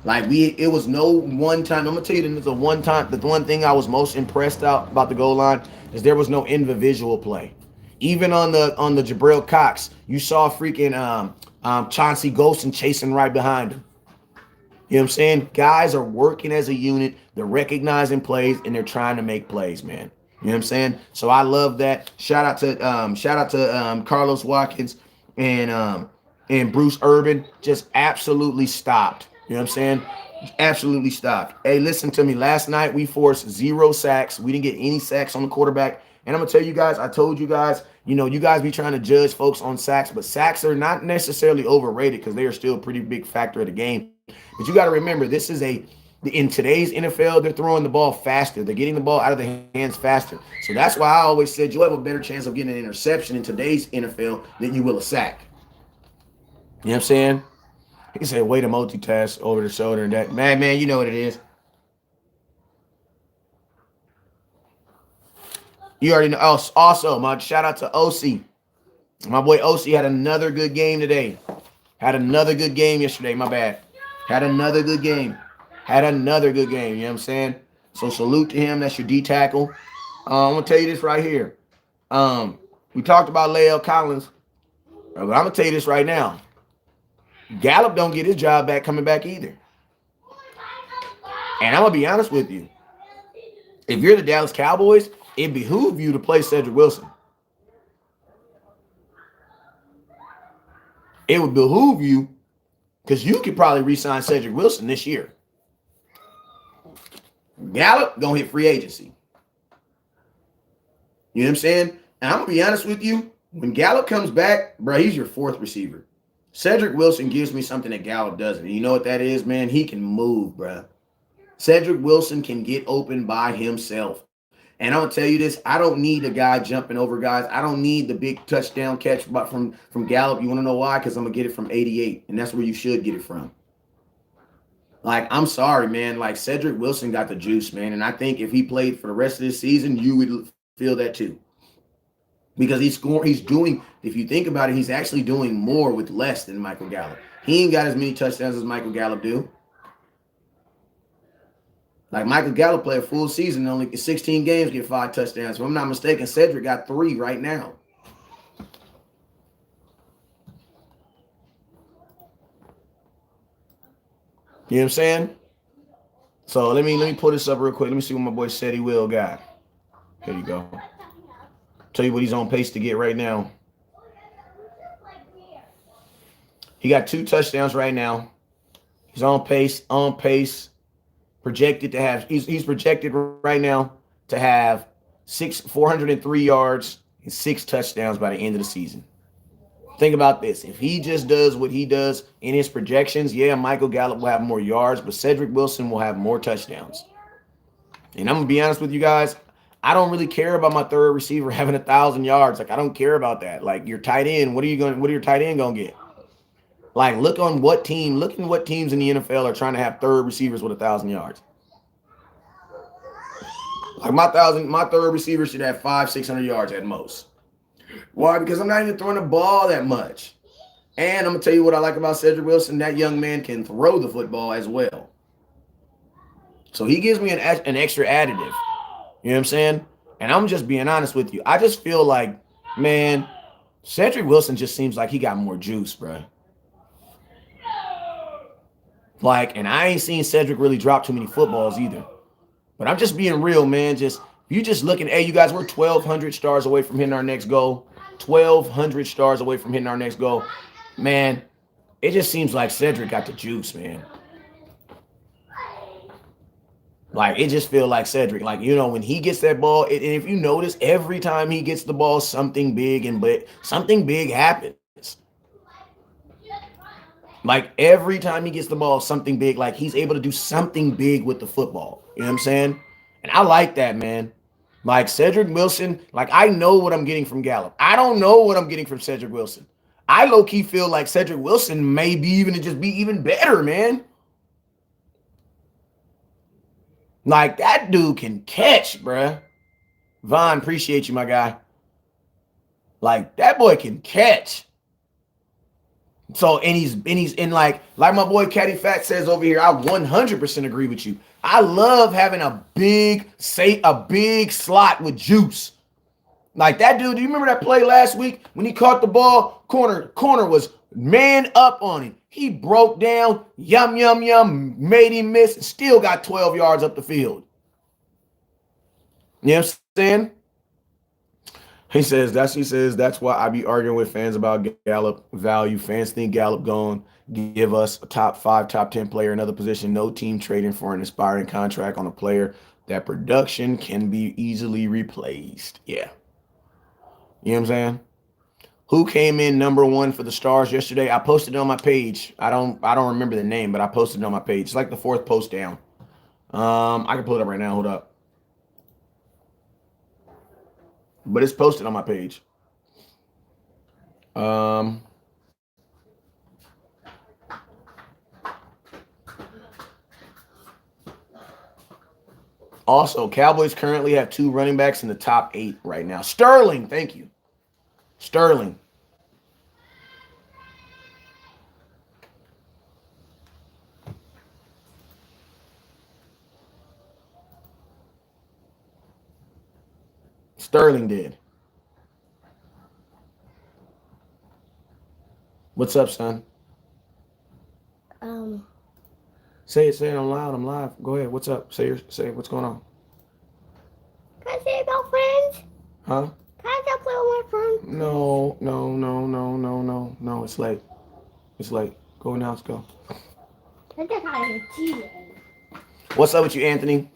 [SPEAKER 1] Like, it was no one time. I'm going to tell you, the one thing I was most impressed about the goal line is there was no individual play. Even on the Jabril Cox, you saw freaking Chauncey Golston chasing right behind him. You know what I'm saying? Guys are working as a unit. They're recognizing plays and they're trying to make plays, man. You know what I'm saying? So I love that. Shout out to Carlos Watkins and Bruce Urban. Just absolutely stopped. You know what I'm saying? Absolutely stopped. Hey, listen to me. Last night we forced 0 sacks. We didn't get any sacks on the quarterback. And I'm going to tell you guys, I told you guys, you guys be trying to judge folks on sacks, but sacks are not necessarily overrated because they are still a pretty big factor of the game. But you got to remember, in today's NFL, they're throwing the ball faster. They're getting the ball out of their hands faster. So that's why I always said you'll have a better chance of getting an interception in today's NFL than you will a sack. You know what I'm saying? He said, way to multitask over the shoulder and that. Man, you know what it is. You already know. Oh, also, my shout out to OC. My boy OC had another good game today. Had another good game yesterday. My bad. Had another good game. You know what I'm saying? So salute to him. That's your D tackle. I'm going to tell you this right here. We talked about Lael Collins. But I'm going to tell you this right now. Gallup don't get his job back coming back either. And I'm going to be honest with you. If you're the Dallas Cowboys, it behooves you to play Cedric Wilson. It would behoove you because you could probably re-sign Cedric Wilson this year. Gallup gonna hit free agency. You know what I'm saying? And I'm gonna be honest with you. When Gallup comes back, bro, he's your 4th receiver. Cedric Wilson gives me something that Gallup doesn't. And you know what that is, man? He can move, bro. Cedric Wilson can get open by himself. And I'm going to tell you this, I don't need a guy jumping over guys. I don't need the big touchdown catch from Gallup. You want to know why? Because I'm going to get it from 88, and that's where you should get it from. Like, I'm sorry, man. Like, Cedric Wilson got the juice, man. And I think if he played for the rest of this season, you would feel that too. Because he's doing, if you think about it, he's actually doing more with less than Michael Gallup. He ain't got as many touchdowns as Michael Gallup do. Like, Michael Gallup played a full season, only 16 games, get 5 touchdowns. If I'm not mistaken, Cedric got 3 right now. You know what I'm saying? So let me pull this up real quick. Let me see what my boy said he will got. Here you go. Tell you what he's on pace to get right now. He got 2 touchdowns right now. He's on pace. Projected to have, he's projected right now to have 403 yards and 6 touchdowns by the end of the season. Think about this. If he just does what he does in his projections, yeah, Michael Gallup will have more yards, but Cedric Wilson will have more touchdowns. And I'm going to be honest with you guys, I don't really care about my third receiver having 1,000 yards. Like, I don't care about that. Like, your tight end, what are your tight end going to get? Like, look at what teams in the NFL are trying to have third receivers with 1,000 yards. Like, my third receiver should have 500-600 yards at most. Why? Because I'm not even throwing the ball that much. And I'm going to tell you what I like about Cedric Wilson. That young man can throw the football as well. So he gives me an extra additive. You know what I'm saying? And I'm just being honest with you. I just feel like, man, Cedric Wilson just seems like he got more juice, bro. Like, and I ain't seen Cedric really drop too many footballs either. But I'm just being real, man. You just looking, hey, you guys, we're 1,200 stars away from hitting our next goal. 1,200 stars away from hitting our next goal. Man, it just seems like Cedric got the juice, man. Like, it just feels like Cedric. Like, you know, when he gets that ball, and if you notice, every time he gets the ball, something big happens. Like, every time he gets the ball, something big, like he's able to do something big with the football. You know what I'm saying? And I like that, man. Like, Cedric Wilson, like, I know what I'm getting from Gallup. I don't know what I'm getting from Cedric Wilson. I low-key feel like Cedric Wilson may be even better, man. Like, that dude can catch, bruh. Vaughn, appreciate you, my guy. Like, that boy can catch. So, and he's in like my boy Caddy Fat says over here, I 100% agree with you. I love having a big slot with juice. Like that dude, do you remember that play last week when he caught the ball? Corner was man up on him. He broke down, made him miss, and still got 12 yards up the field. You know what I'm saying? He says that's why I be arguing with fans about Gallup value. Fans think Gallup going give us a top 5, top 10 player, another position. No team trading for an inspiring contract on a player that production can be easily replaced. Yeah. You know what I'm saying? Who came in number 1 for the Stars yesterday? I posted it on my page. I don't remember the name, but I posted it on my page. It's like the 4th post down. I can pull it up right now. Hold up. But it's posted on my page. Also, Cowboys currently have 2 running backs in the top 8 right now. Sterling, thank you. Sterling. Sterling did. What's up, son? Say it. I'm loud. I'm live. Go ahead. What's up? Say what's going on?
[SPEAKER 2] Can I say about friends?
[SPEAKER 1] Huh?
[SPEAKER 2] Can I just play with my friends?
[SPEAKER 1] No. It's late. Go now. Let's go.
[SPEAKER 2] I just had a tea.
[SPEAKER 1] What's up with you, Anthony?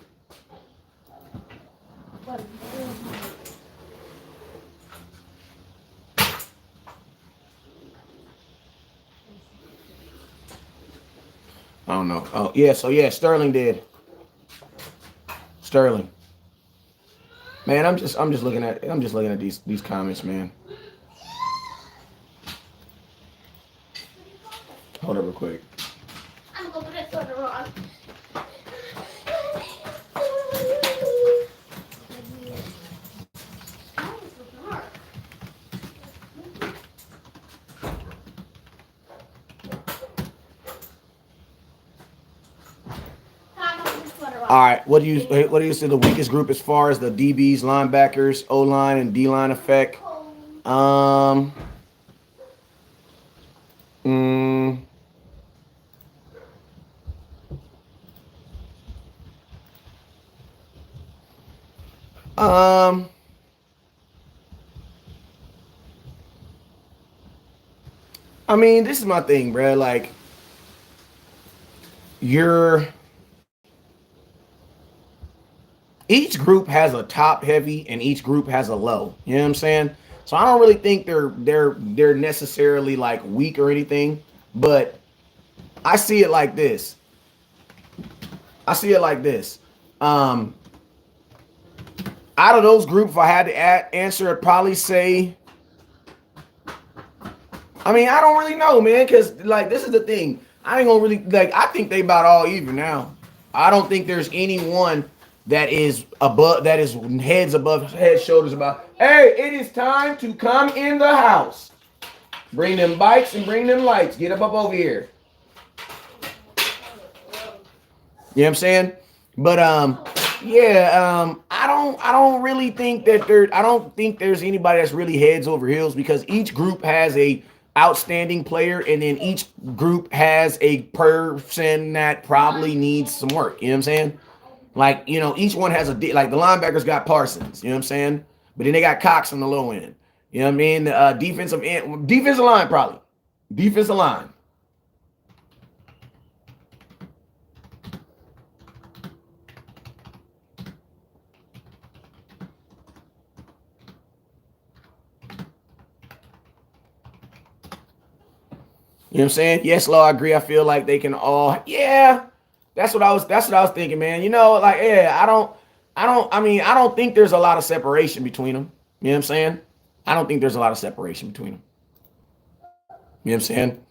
[SPEAKER 1] I don't know. Oh yeah, so yeah, Sterling did. Sterling. Man, I'm just looking at these comments, man. Hold up real quick.
[SPEAKER 2] I'm to go put that sweater on.
[SPEAKER 1] All right, what do you say the weakest group as far as the DBs, linebackers, O line, and D line effect? Mm, I mean, this is my thing, bro. Like, each group has a top heavy and each group has a low. You know what I'm saying? So I don't really think they're necessarily like weak or anything, but I see it like this. Out of those groups, if I had to answer, I'd probably say, I mean, I don't really know, man, because like this is the thing. I ain't gonna really like. I think they about all even now. I don't think there's anyone that is heads above head, shoulders above. Hey, it is time to come in the house. Bring them bikes and bring them lights. Get up over here. You know what I'm saying? But I don't really think that I don't think there's anybody that's really heads over heels, because each group has a outstanding player, and then each group has a person that probably needs some work. You know what I'm saying? Like, you know, each one has like the linebackers got Parsons, you know what I'm saying? But then they got Cox on the low end. You know what I mean? The defensive line, probably. Defensive line. You know what I'm saying? Yes, Law, I agree. I feel like they can all, yeah. That's what I was thinking, man. You know, like, yeah, I don't think there's a lot of separation between them. You know what I'm saying? I don't think there's a lot of separation between them. You know what I'm saying?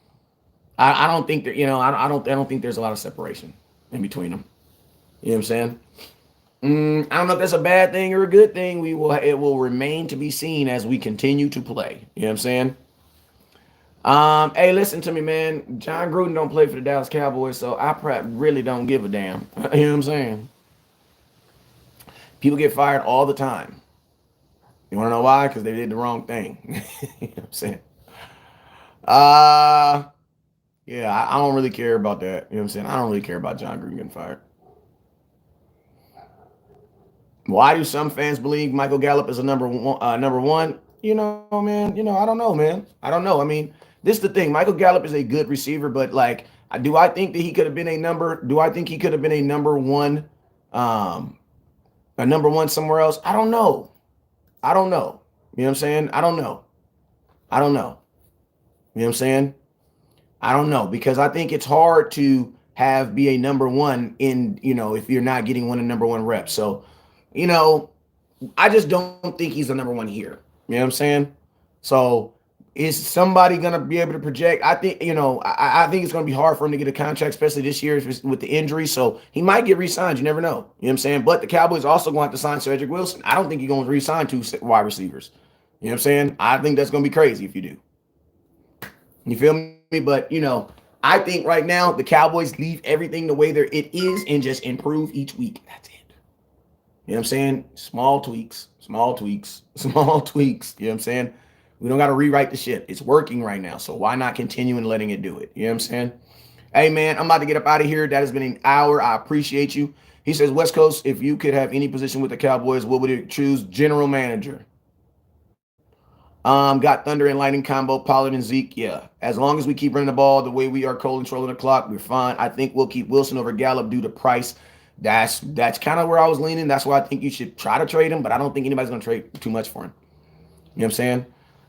[SPEAKER 1] I don't think that, you know, I don't think there's a lot of separation in between them. You know what I'm saying? I don't know if that's a bad thing or a good thing. It will remain to be seen as we continue to play. You know what I'm saying? Hey, listen to me, man. John Gruden don't play for the Dallas Cowboys, so I really don't give a damn. You know what I'm saying? People get fired all the time. You want to know why? Because they did the wrong thing. You know what I'm saying? Yeah, I don't really care about that. You know what I'm saying? I don't really care about John Gruden getting fired. Why do some fans believe Michael Gallup is a number one? You know, man. You know, I don't know, man. I don't know. I mean, this is the thing. Michael Gallup is a good receiver, but like, do I think that he could have been a number? Do I think he could have been a number one somewhere else? I don't know. You know what I'm saying? I don't know. You know what I'm saying? I don't know, because I think it's hard to be a number one in, you know, if you're not getting one of number one reps. So, you know, I just don't think he's the number one here. You know what I'm saying? So is somebody going to be able to project? I think, you know, I think it's going to be hard for him to get a contract, especially this year with the injury. So he might get re-signed. You never know. You know what I'm saying? But the Cowboys also going to have to sign Cedric Wilson. I don't think you're going to re-sign 2 wide receivers. You know what I'm saying? I think that's going to be crazy if you do. You feel me? But, you know, I think right now the Cowboys leave everything the way it is and just improve each week. That's it. You know what I'm saying? Small tweaks. You know what I'm saying? We don't got to rewrite the ship. It's working right now. So why not continue and letting it do it? You know what I'm saying? Hey, man, I'm about to get up out of here. That has been an hour. I appreciate you. He says, West Coast, if you could have any position with the Cowboys, what would you choose? General manager. Got Thunder and Lightning combo, Pollard and Zeke. Yeah. As long as we keep running the ball the way we are controlling the clock, we're fine. I think we'll keep Wilson over Gallup due to price. That's kind of where I was leaning. That's why I think you should try to trade him, but I don't think anybody's going to trade too much for him. You know what I'm saying?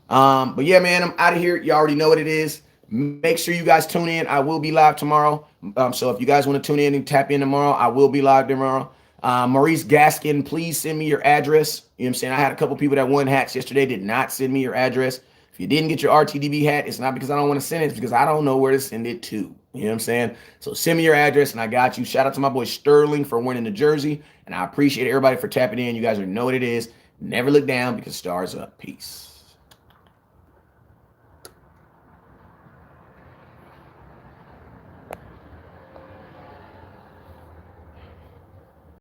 [SPEAKER 1] But yeah, man, I'm out of here. You already know what it is. Make sure you guys tune in. I will be live tomorrow. So if you guys want to tune in and tap in tomorrow, I will be live tomorrow. Maurice Gaskin, please send me your address. You know what I'm saying? I had a couple people that won hats yesterday, did not send me your address. If you didn't get your RTDB hat, it's not because I don't want to send it. It's because I don't know where to send it to. You know You know what I'm saying? So send me your address and I got you. Shout out to my boy Sterling for winning the jersey. And I appreciate everybody for tapping in. You guys already know what it is. Never look down because stars up. Peace.